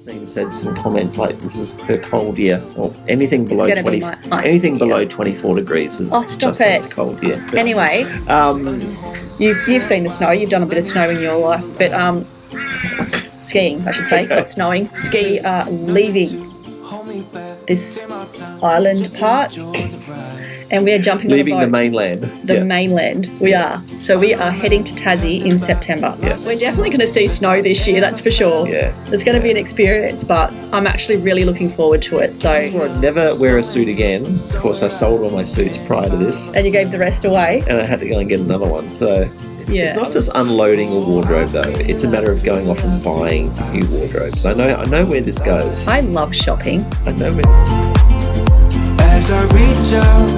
Christine said some comments like this is her cold year, or anything below gonna 20, be my anything year. below 24 degrees is Stop just it. a cold year. But, Anyway, you've seen the snow. You've done a bit of snow in your life, but skiing, I should say, Okay. not snowing. Ski are leaving this island part, and we are jumping leaving on a the boat. mainland. The mainland, we are. So we are heading to Tassie in September. Yeah. We're definitely going to see snow this year, that's for sure. Yeah. It's going to be an experience, but I'm actually really looking forward to it. So, I'd never wear a suit again. Of course, I sold all my suits prior to this, and you gave the rest away. and I had to go and get another one. So Yeah. it's not just unloading a wardrobe, though. It's a matter of going off and buying new wardrobes. I know where this goes. I love shopping. I know where this As I reach out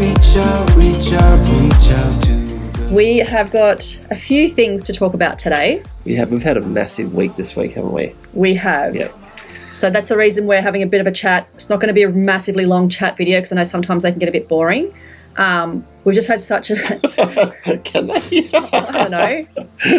to We have got a few things to talk about today. we've had a massive week this week, haven't we? We have. Yep. So that's the reason we're having a bit of a chat. It's not going to be a massively long chat video because I know sometimes they can get a bit boring. We've just had such a... Can they? I don't know.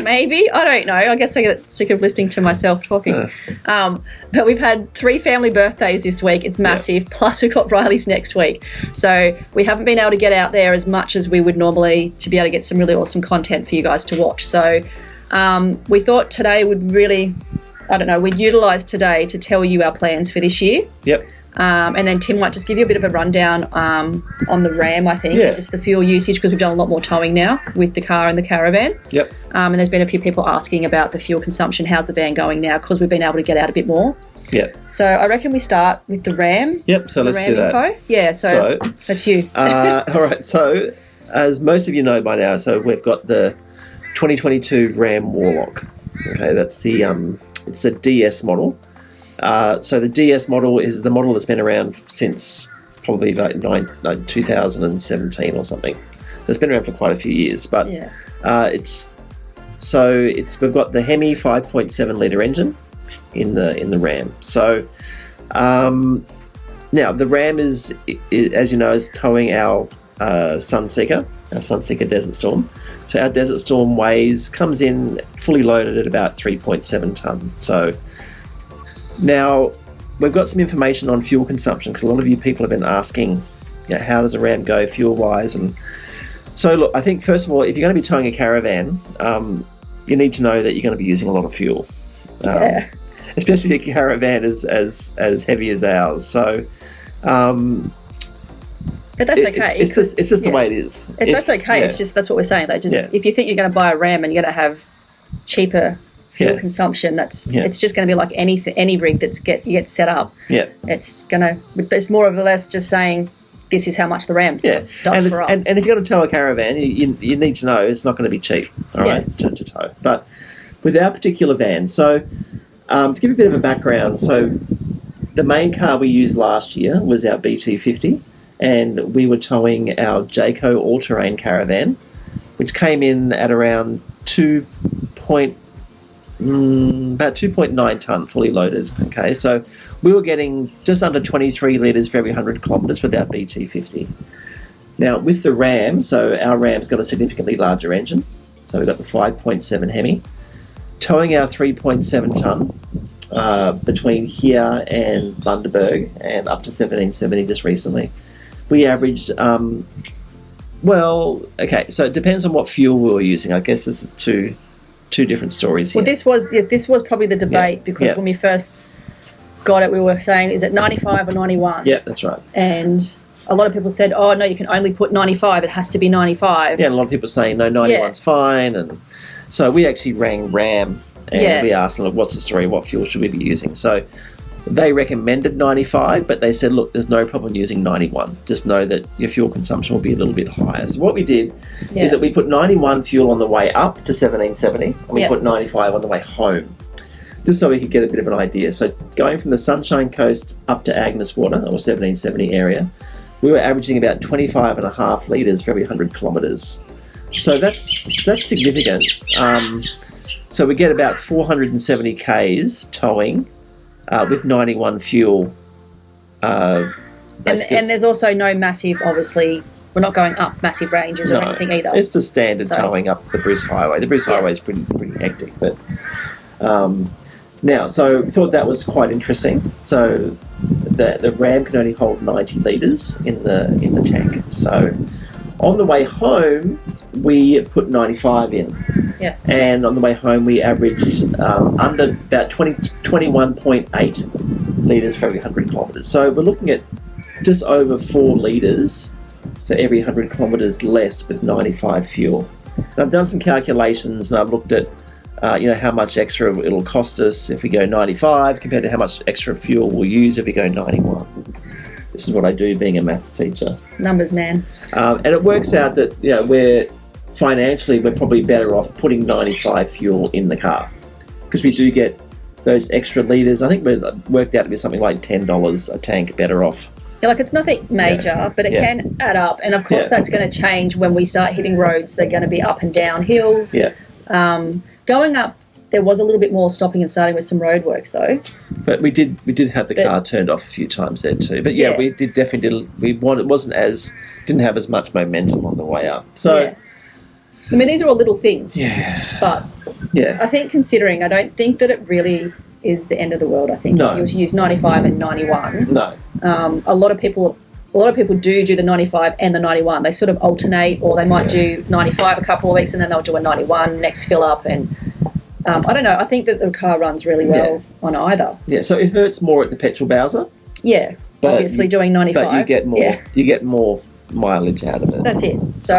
Maybe. I don't know. I guess I get sick of listening to myself talking. But we've had 3 family birthdays this week. It's massive. Yeah. Plus we've got Riley's next week. So we haven't been able to get out there as much as we would normally to be able to get some really awesome content for you guys to watch. So we thought today would really... I don't know. We'd utilise today to tell you our plans for this year. Yep. And then Tim might just give you a bit of a rundown on the RAM, I think, Yeah. just the fuel usage, because we've done a lot more towing now with the car and the caravan. Yep. And there's been a few people asking about the fuel consumption. How's the van going now? Because we've been able to get out a bit more. Yep. So I reckon we start with the RAM. Yep. So The let's RAM do that. info. Yeah. So that's you. All right. So as most of you know by now, so we've got the 2022 RAM Warlock. Okay, that's the it's the DS model. So the DS model is the model that's been around since probably like 2017 or something. It's been around for quite a few years, but Yeah. we've got the Hemi 5.7 litre engine in the RAM. So now the RAM is, as you know, is towing our Sunseeker Desert Storm. So our Desert Storm comes in fully loaded at about 3.7 tonne. So now we've got some information on fuel consumption because a lot of you people have been asking, how does a RAM go fuel-wise? And so look, I think first of all, if you're going to be towing a caravan, you need to know that you're going to be using a lot of fuel. Yeah. Especially a caravan as heavy as ours. So But that's okay. It's just the way it is. That's okay. It's just that's what we're saying. Though, if you think you're going to buy a RAM and you're going to have cheaper fuel consumption, it's just going to be like any rig that gets set up. Yeah, it's more or less just saying this is how much the RAM does for us. And if you're going to tow a caravan, you need to know it's not going to be cheap. All right, to tow. But with our particular van, so to give you a bit of a background, so the main car we used last year was our BT50. And we were towing our Jayco all-terrain caravan, which came in at around about 2.9 tonne fully loaded. Okay, so we were getting just under 23 litres for every 100 kilometres with our BT50. Now with the RAM, so our RAM's got a significantly larger engine. So we've got the 5.7 Hemi, towing our 3.7 tonne between here and Bundaberg and up to 1770 just recently. We averaged, so it depends on what fuel we were using. I guess this is two different stories here. Well, this was probably the debate because when we first got it, we were saying, is it 95 or 91? Yeah, that's right. And a lot of people said, oh, no, you can only put 95. It has to be 95. Yeah, and a lot of people saying, no, 91's fine. And so we actually rang RAM and we asked them, look, what's the story? What fuel should we be using? So they recommended 95, but they said, look, there's no problem using 91. Just know that your fuel consumption will be a little bit higher. So what we did is that we put 91 fuel on the way up to 1770, and we put 95 on the way home, just so we could get a bit of an idea. So going from the Sunshine Coast up to Agnes Water, or 1770 area, we were averaging about 25.5 litres for every 100 kilometres. So that's significant. So we get about 470 Ks towing with 91 fuel. And there's also no massive, obviously, we're not going up massive ranges or anything either. It's the standard towing up the Bruce Highway. The Bruce Highway is pretty hectic, but Now, so we thought that was quite interesting. So the RAM can only hold 90 litres in the tank. So on the way home, we put 95 in. Yeah. And on the way home, we averaged under about 21.8 litres for every 100 kilometres. So we're looking at just over 4 litres for every 100 kilometres less with 95 fuel. And I've done some calculations, and I've looked at how much extra it'll cost us if we go 95 compared to how much extra fuel we'll use if we go 91. This is what I do being a maths teacher. Numbers, man. And it works out that we're probably better off putting 95 fuel in the car, because we do get those extra litres. I think we're worked out to be something like $10 a tank better off. Yeah, like it's nothing major, but it can add up. And of course that's going to change when we start hitting roads. They're going to be up and down hills. Yeah. Going up, there was a little bit more stopping and starting with some roadworks though. But we did have the car turned off a few times there too. But we didn't have as much momentum on the way up. So I mean, these are all little things. Yeah. But I think considering, I don't think that it really is the end of the world. I think if you were to use 95 and 91. No. A lot of people do the 95 and the 91. They sort of alternate, or they might do 95 a couple of weeks and then they'll do a 91 next fill up. And I don't know. I think that the car runs really well on either. Yeah. So it hurts more at the petrol Bowser. Yeah. Obviously doing 95. But you get more. Yeah. You get more mileage out of it. That's it. So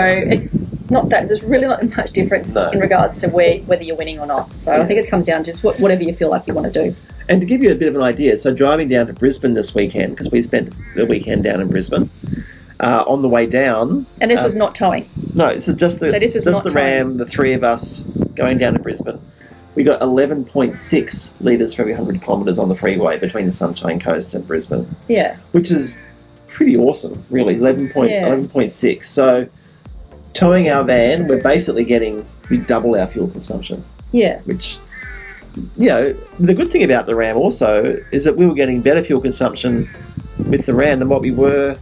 there's really not much difference in regards to whether you're winning or not. So I think it comes down to just whatever you feel like you want to do. And to give you a bit of an idea, so driving down to Brisbane this weekend, because we spent the weekend down in Brisbane, on the way down... And this was not towing? No, this is just the RAM, the three of us going down to Brisbane. We got 11.6 litres for every 100 kilometres on the freeway between the Sunshine Coast and Brisbane. Yeah. Which is pretty awesome, really, 11.6. So towing our van, we double our fuel consumption. Yeah. Which... the good thing about the RAM also is that we were getting better fuel consumption with the RAM than what we were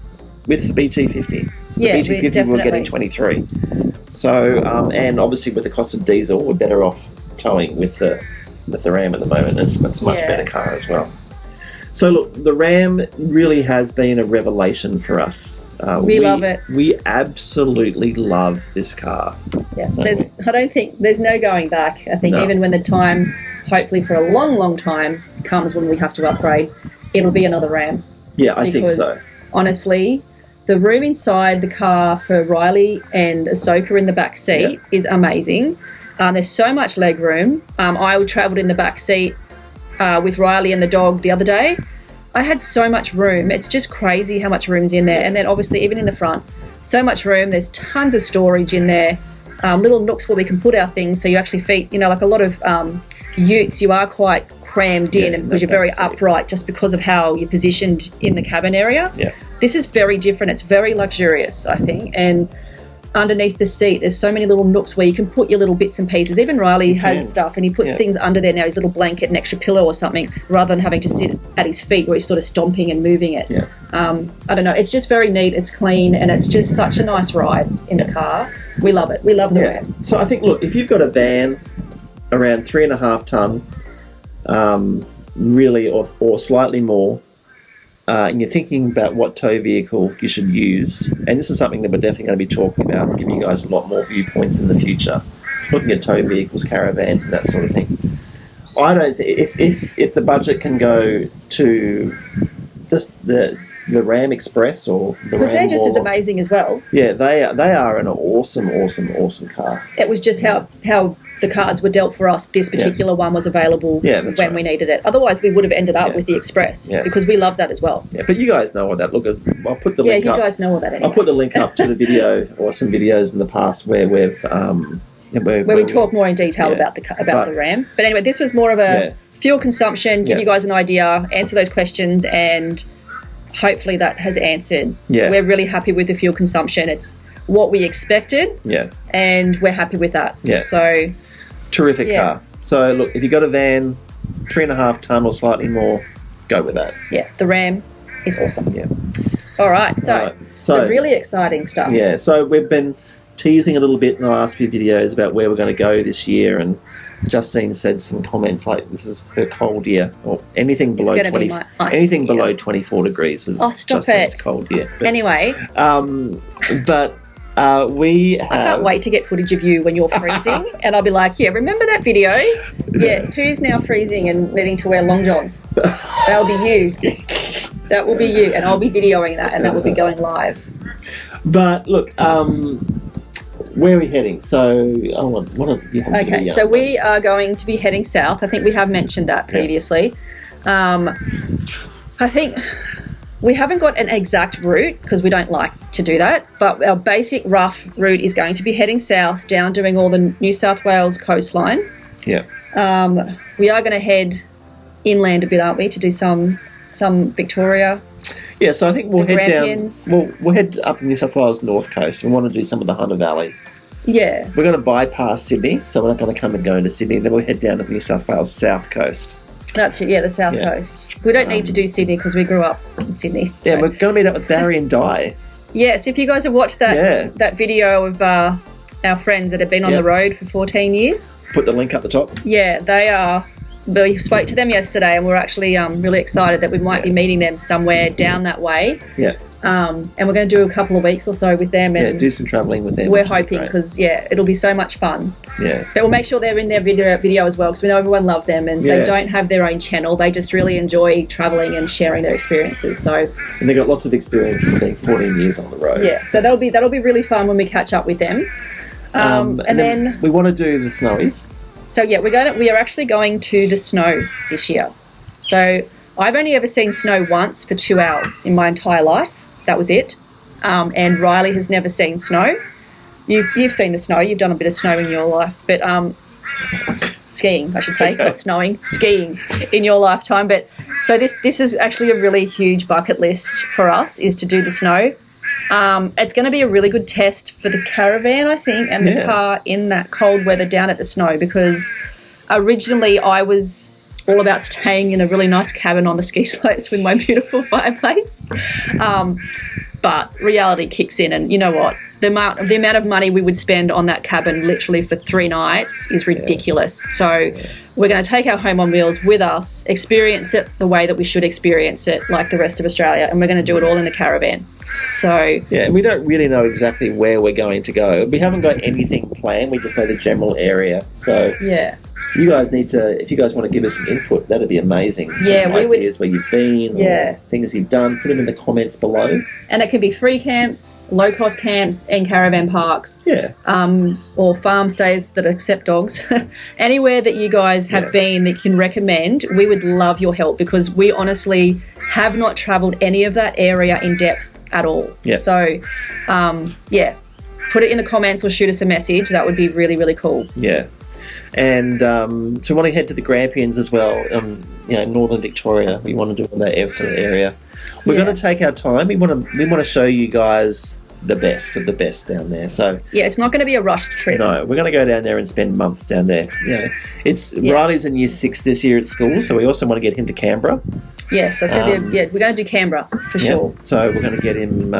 with the BT50. The BT50 we were getting 23. So, and obviously with the cost of diesel, we're better off towing with the RAM at the moment. It's a much better car as well. So look, the RAM really has been a revelation for us. We love it. We absolutely love this car. Yeah, there's no going back. I think even when the time, hopefully for a long, long time, comes when we have to upgrade, it'll be another RAM. Yeah, I think so. Honestly, the room inside the car for Riley and Ahsoka in the back seat is amazing. There's so much leg room. I travelled in the back seat with Riley and the dog the other day. I had so much room. It's just crazy how much room's in there. And then obviously even in the front, so much room. There's tons of storage in there. Little nooks where we can put our things. So you actually fit, like a lot of utes, you are quite crammed in because you're very upright just because of how you're positioned in the cabin area. Yeah. This is very different. It's very luxurious, I think. And underneath the seat, there's so many little nooks where you can put your little bits and pieces. Even Riley has stuff, and he puts things under there now, his little blanket, an extra pillow or something, rather than having to sit at his feet where he's sort of stomping and moving it. Yeah. I don't know. It's just very neat. It's clean, and it's just such a nice ride in the car. We love it. We love the RAM. So I think, look, if you've got a van around 3.5 tonne, really, or slightly more, and you're thinking about what tow vehicle you should use, and this is something that we're definitely going to be talking about and giving you guys a lot more viewpoints in the future, looking at tow vehicles, caravans, and that sort of thing. I don't think if the budget can go to just the RAM Express or the RAM because they're just Warlock, as amazing as well. Yeah, they are an awesome car. It was just how the cards were dealt for us. This particular one was available when we needed it. Otherwise, we would have ended up with the Express because we love that as well. Yeah, but you guys know what that. Look, I'll put the link up. Yeah, you guys know all that anyway. I'll put the link up to the video or some videos in the past where we've where we talk more in detail about the RAM. But anyway, this was more of a fuel consumption. Give you guys an idea, answer those questions, and hopefully that has answered. Yeah, we're really happy with the fuel consumption. It's what we expected. Yeah, and we're happy with that. Yeah, so. Terrific car. So look, if you've got a van, 3.5 tonne or slightly more, go with that. Yeah, the RAM is awesome. Yeah. All right, so the really exciting stuff. Yeah, so we've been teasing a little bit in the last few videos about where we're going to go this year, and Justine said some comments like this is her cold year, or anything below gonna 20, be my ice anything year. below 24 degrees is Stop Justine's it. cold year. But, Anyway, we have, I can't wait to get footage of you when you're freezing, and I'll be like, yeah, remember that video? Yeah, who's now freezing and needing to wear long johns? That'll be you. That will be you, and I'll be videoing that, and that will be going live. But look, where are we heading? So, what you have Okay, so we are going to be heading south. I think we have mentioned that previously. I think we haven't got an exact route because we don't like to do that, but our basic rough route is going to be heading south, down doing all the New South Wales coastline. Yeah. We are going to head inland a bit, aren't we, to do some Victoria. Yeah, so I think we'll The head Grampians. down. We'll head up the New South Wales North Coast. We want to do some of the Hunter Valley. Yeah. We're going to bypass Sydney, so we're not going to come and go into Sydney. Then we'll head down to the New South Wales South Coast. That's it, yeah, the South Yeah. Coast. We don't need to do Sydney because we grew up in Sydney. Yeah, so. we're going to meet up with Barry and Di. Yes, if you guys have watched that video of our friends that have been on the road for 14 years. Put the link up the top. Yeah, they are. We spoke to them yesterday, and we're actually really excited that we might be meeting them somewhere down that way. Yeah. And we're going to do a couple of weeks or so with them. And do some travelling with them. we're hoping because, it'll be so much fun. Yeah. But we'll make sure they're in their video as well because we know everyone loves them and they don't have their own channel. They just really enjoy travelling and sharing their experiences. So, and they've got lots of experiences being 14 years on the road. Yeah, so that'll be really fun when we catch up with them. And then we want to do the snowies. So we are actually going to the snow this year. So I've only ever seen snow once for 2 hours in my entire life. That was it. And Riley has never seen snow. You've seen the snow. You've done a bit of snow in your life, but skiing, I should say, not snowing, skiing in your lifetime. But so this is actually a really huge bucket list for us, is to do the snow. It's going to be a really good test for the caravan, I think, and the car in that cold weather down at the snow, because originally I was all about staying in a really nice cabin on the ski slopes with my beautiful fireplace. But reality kicks in, and you know what? The amount of money we would spend on that cabin literally for 3 nights is ridiculous. So we're going to take our home on wheels with us, experience it the way that we should experience it, like the rest of Australia, and we're going to do it all in the caravan. So and we don't really know exactly where we're going to go. We haven't got anything planned. We just know the general area. So you guys need to, if you guys want to give us some input, that'd be amazing. Some ideas where you've been, or things you've done, put them in the comments below. And it can be free camps, low-cost camps, and caravan parks. Or farm stays that accept dogs. Anywhere that you guys have been that you can recommend, we would love your help, because we honestly have not travelled any of that area in depth at all. So, put it in the comments or shoot us a message. That would be really, really cool. And so we want to head to the Grampians as well, northern Victoria. We want to do all that sort of area. We're going to take our time. We want to show you guys the best of the best down there. So it's not going to be a rushed trip. No, we're going to go down there and spend months down there. Riley's in year 6 this year at school, so we also want to get him to Canberra. Yes, that's going to be we're going to do Canberra for sure. So we're going to get him.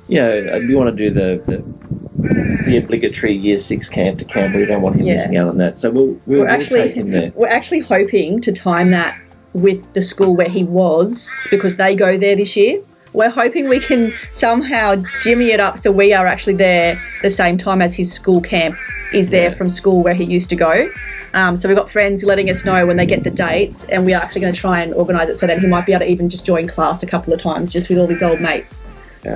We want to do the obligatory year 6 camp to Canberra. We don't want him missing out on that. So we'll take him there. We're actually hoping to time that with the school where he was, because they go there this year. We're hoping we can somehow jimmy it up so we are actually there the same time as his school camp is there from school where he used to go. So we've got friends letting us know when they get the dates, and we are actually going to try and organise it so that he might be able to even just join class a couple of times just with all his old mates.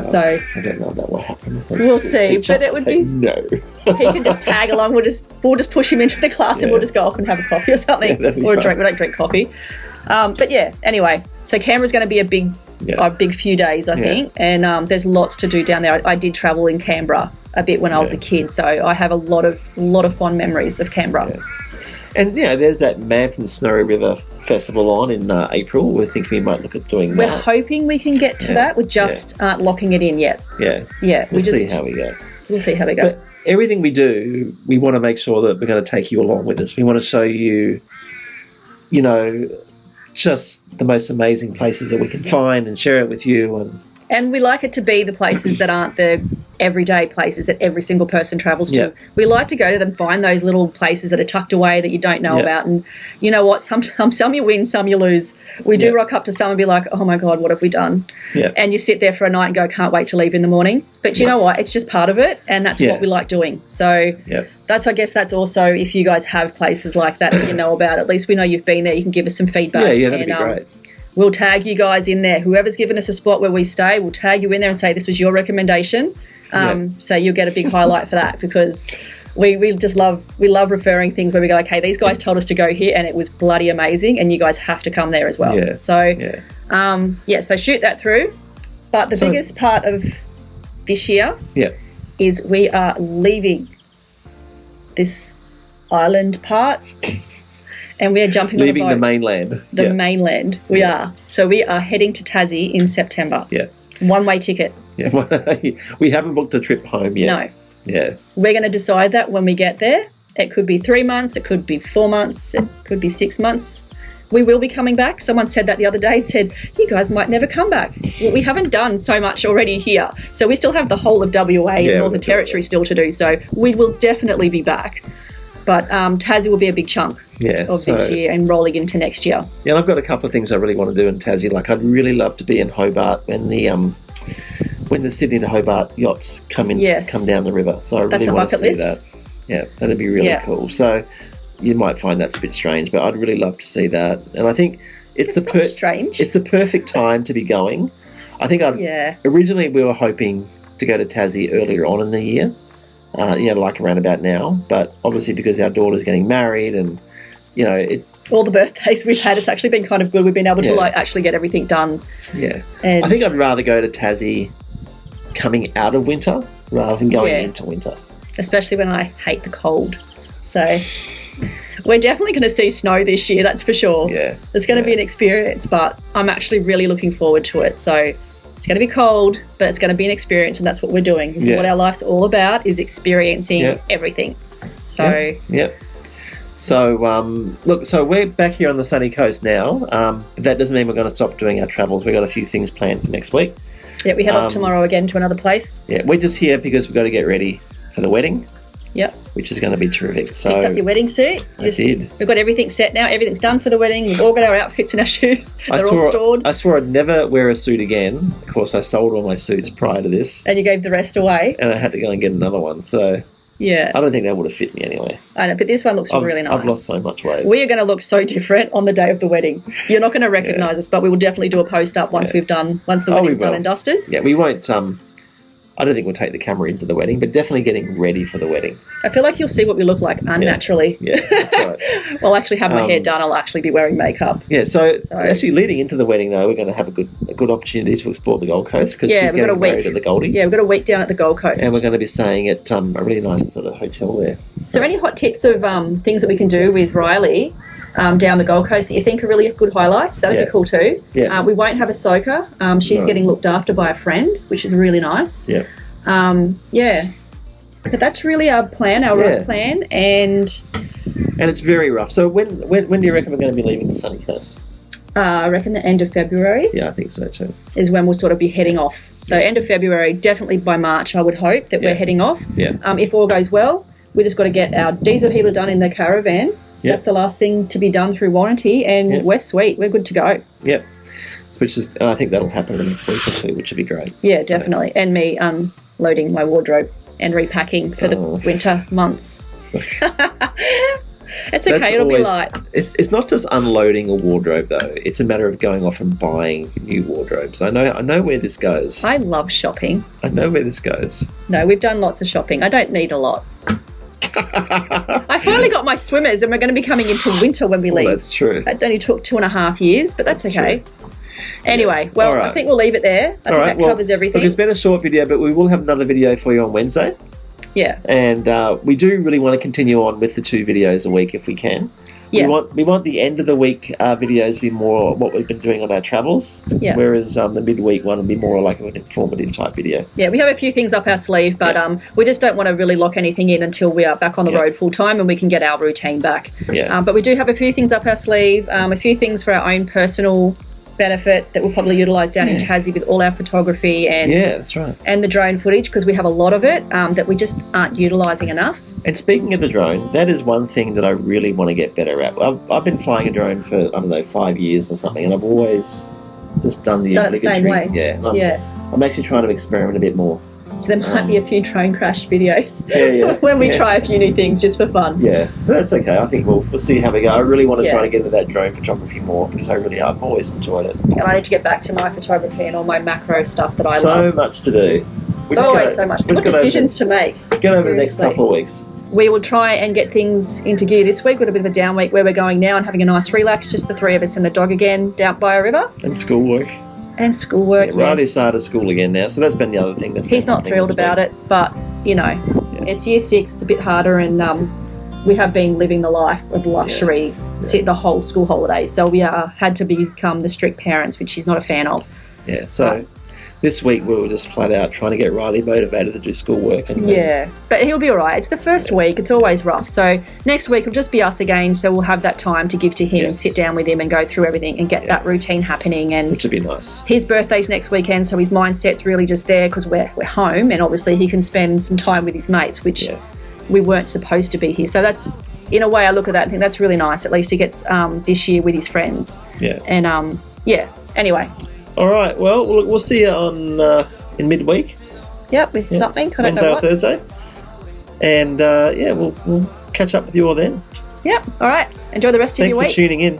So I don't know about what happens. We'll see, but it would be no. He can just tag along. We'll just push him into the class and we'll just go off and have a coffee or something, or a drink. We don't drink coffee. Anyway, so Canberra's going to be a big few days, I think, and there's lots to do down there. I did travel in Canberra a bit when I was a kid, so I have a lot of fond memories of Canberra. And there's that Man from the Snowy River Festival on in April. We think we might look at doing We're that. hoping we can get to that. We just aren't locking it in yet. We'll see how we go. We'll see how we go. But everything we do, we want to make sure that we're going to take you along with us. We want to show you, just the most amazing places that we can find and share it with you. And we like it to be the places that aren't the everyday places that every single person travels to. Yeah. We like to go to them, find those little places that are tucked away that you don't know about. And you know what? Some you win, some you lose. We do rock up to some and be like, oh my God, what have we done? Yeah. And you sit there for a night and go, can't wait to leave in the morning. But you know what? It's just part of it, and that's what we like doing. So I guess that's also, if you guys have places like that you know about, at least we know you've been there, you can give us some feedback. Yeah, that'd be great. We'll tag you guys in there. Whoever's given us a spot where we stay, we'll tag you in there and say this was your recommendation. So you'll get a big highlight for that, because we just love referring things where we go, okay, these guys told us to go here and it was bloody amazing, and you guys have to come there as well. Yeah. So so shoot that through. But the biggest part of this year is we are leaving this island part. And we are jumping on a boat. Leaving the mainland. The mainland, we are. So we are heading to Tassie in September. Yeah. One-way ticket. Yeah. We haven't booked a trip home yet. No. Yeah. We're going to decide that when we get there. It could be 3 months, it could be 4 months, it could be 6 months. We will be coming back. Someone said that the other day, said, you guys might never come back. Well, we haven't done so much already here. So we still have the whole of WA and Northern Territory still to do. So we will definitely be back. But Tassie will be a big chunk of this year and rolling into next year. Yeah, and I've got a couple of things I really want to do in Tassie. Like, I'd really love to be in Hobart when the Sydney to Hobart yachts come down the river. So I really want to see that. Yeah, that'd be really cool. So you might find that's a bit strange, but I'd really love to see that. And I think it's strange. It's the perfect time to be going. I think originally we were hoping to go to Tassie earlier on in the year. Like around about now, but obviously because our daughter's getting married and, all the birthdays we've had, it's actually been kind of good. We've been able to actually get everything done. Yeah. And I think I'd rather go to Tassie coming out of winter rather than going into winter. Especially when I hate the cold. So we're definitely going to see snow this year, that's for sure. Yeah. It's going to be an experience, but I'm actually really looking forward to it. So it's going to be cold, but it's going to be an experience, and that's what we're doing. This is what our life's all about, is experiencing everything. So So we're back here on the sunny coast now. But that doesn't mean we're going to stop doing our travels. We've got a few things planned for next week. Yeah, we head off tomorrow again to another place. Yeah, we're just here because we've got to get ready for the wedding. Yep. Which is going to be terrific. So picked up your wedding suit. I did. We've got everything set now. Everything's done for the wedding. We've all got our outfits and our shoes. They're all stored. I swore I'd never wear a suit again. Of course, I sold all my suits prior to this. And you gave the rest away. And I had to go and get another one. So yeah, I don't think that would have fit me anyway. I know, but this one looks really nice. I've lost so much weight. We are going to look so different on the day of the wedding. You're not going to recognise us, but we will definitely do a post up once the wedding's done and dusted. Yeah, we won't. I don't think we'll take the camera into the wedding, but definitely getting ready for the wedding. I feel like you'll see what we look like unnaturally. Yeah, that's right. I'll actually have my hair done. I'll actually be wearing makeup. Yeah, so actually leading into the wedding, though, we're going to have a good opportunity to explore the Gold Coast because she's getting married at the Goldie. Yeah, we've got a week down at the Gold Coast. And we're going to be staying at a really nice sort of hotel there. So any hot tips of things that we can do with Riley down the Gold Coast that you think are really good highlights? That'd be cool too. Yeah. We won't have a soaker. She's getting looked after by a friend, which is really nice. Yeah. But that's really our plan, rough plan, and it's very rough. So when do you reckon we're going to be leaving the sunny coast? I reckon the end of February. Yeah, I think so too. Is when we'll sort of be heading off. So end of February, definitely by March, I would hope that we're heading off. Yeah. If all goes well, we just got to get our diesel heater done in the caravan. Yep. That's the last thing to be done through warranty, and we're sweet. We're good to go. Yep. And I think that'll happen in the next week or two, which would be great. Yeah, definitely. And me unloading my wardrobe and repacking for the winter months. It's okay, it'll be light. It's not just unloading a wardrobe, though. It's a matter of going off and buying new wardrobes. I know where this goes. I love shopping. I know where this goes. No, we've done lots of shopping. I don't need a lot. I finally got my swimmers, and we're going to be coming into winter when we leave. That's true. That only took 2.5 years, but that's okay. True. Anyway, well, I think we'll leave it there. I think that covers everything. Look, it's been a short video, but we will have another video for you on Wednesday. Yeah. And we do really want to continue on with the 2 videos a week if we can. Yeah. We want the end of the week videos to be more what we've been doing on our travels. Yeah. Whereas the midweek one will be more like an informative type video. Yeah, we have a few things up our sleeve, but we just don't want to really lock anything in until we are back on the road full time and we can get our routine back. Yeah. But we do have a few things up our sleeve, a few things for our own personal benefit that we'll probably utilise down in Tassie with all our photography and that's right. And the drone footage, because we have a lot of it that we just aren't utilising enough. And speaking of the drone, that is one thing that I really want to get better at. I've been flying a drone for, I don't know, 5 years or something, and I've always just done the obligatory. Same way. Yeah. I'm actually trying to experiment a bit more. So there might be a few drone crash videos when we Yeah. try a few new things just for fun. Yeah, but that's okay. I think we'll see how we go. I really want to try to get into that drone photography more because I've always enjoyed it. And I need to get back to my photography and all my macro stuff that I love. So much to do. It's always so much. What decisions to make. Get over the next couple of weeks. We will try and get things into gear this week. We've got a bit of a down week where we're going now and having a nice relax, just the three of us and the dog again down by a river. And schoolwork. And schoolwork, yeah, Riley started school again now, so that's been the other thing. He's not thrilled about it, but, it's year 6, it's a bit harder, and we have been living the life of luxury the whole school holidays, so we had to become the strict parents, which he's not a fan of. Yeah, so this week we were just flat out trying to get Riley motivated to do schoolwork. But he'll be all right. It's the first week. It's always rough. So next week will just be us again, so we'll have that time to give to him and sit down with him and go through everything and get that routine happening. And which would be nice. His birthday's next weekend, so his mindset's really just there because we're home, and obviously he can spend some time with his mates, which we weren't supposed to be here. So that's, in a way, I look at that and think that's really nice. At least he gets this year with his friends. Yeah. And, anyway. All right, well, we'll see you on in midweek. Yep, with something. I don't Wednesday know or what. Thursday. And, we'll catch up with you all then. Yep, all right. Enjoy the rest of your week. Thanks for tuning in.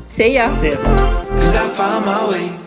See ya. See ya. 'Cause I found my way.